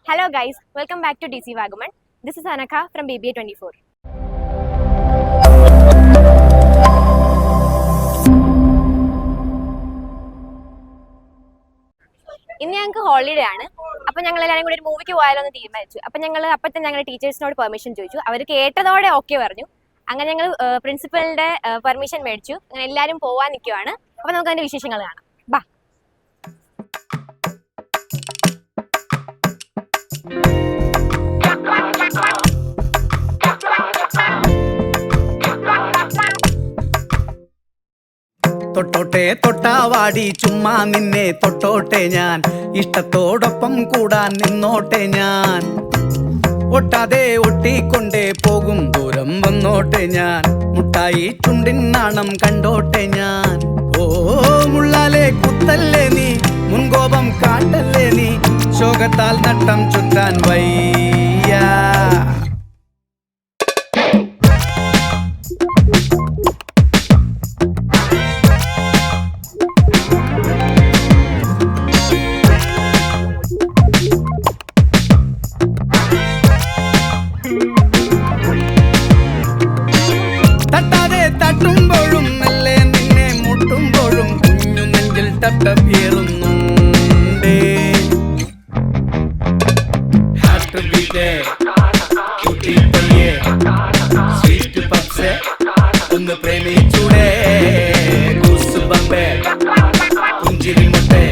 Hello guys, welcome back to DC Vagaman. This is Anaka from BBA24. ഇന്ന് ഞങ്ങൾക്ക് holiday ആണ്. അപ്പോൾ ഞങ്ങൾ എല്ലാവരും കൂടി ഒരു മൂവിക്ക് പോയാലോ എന്ന് തീരുമാനിച്ചു. അപ്പോൾ ഞങ്ങൾ അപ്പോഴത്തെ ഞങ്ങളുടെ ടീച്ചേഴ്സിനോട് പെർമിഷൻ ചോദിച്ചു. അവർ കേട്ടതോടെ ഓക്കെ പറഞ്ഞു. അങ്ങനെ ഞങ്ങൾ പ്രിൻസിപ്പലിന്റെ പെർമിഷൻ മേടിച്ചു. അങ്ങനെ എല്ലാവരും പോവാൻ നിൽക്കുവാണ്. അപ്പോൾ നമുക്ക് അതിന്റെ വിശേഷങ്ങൾ കാണാം. ബാ. തൊട്ടോട്ടെ തൊട്ടാവാടി ചുമ്മാ നിന്നെ തൊട്ടോട്ടെ ഞാൻ ഇഷ്ടത്തോടൊപ്പം കൂടാൻ നിന്നോട്ടെ ഞാൻ ഒട്ടാതെ ഒട്ടിക്കൊണ്ടേ പോകും ദൂരം വന്നോട്ടെ ഞാൻ മുട്ടായി ചുണ്ടിൻ നാണം കണ്ടോട്ടെ ഞാൻ ഓ മുള്ളാലെ കുത്തല്ലേ നീ മുൻകോപം കാട്ടല്ലേ നീ ശോകത്താൽ നട്ടം ചുറ്റാൻ വയ്യ തട്ടുമ്പോഴും മെല്ലെ നിന്നെ മുട്ടുമ്പോഴും കുഞ്ഞു നെഞ്ചിൽ തട്ടപ്പേറുന്നുണ്ടേ ഹാർട്ട് ബീറ്റ് കുട്ടിപ്പയ്യെ സ്വീറ്റ് പപ്സ് ഒന്ന് പ്രേമിച്ചൂടെ ഗൂസ് ബമ്പേ പുഞ്ചിരി മുട്ടേ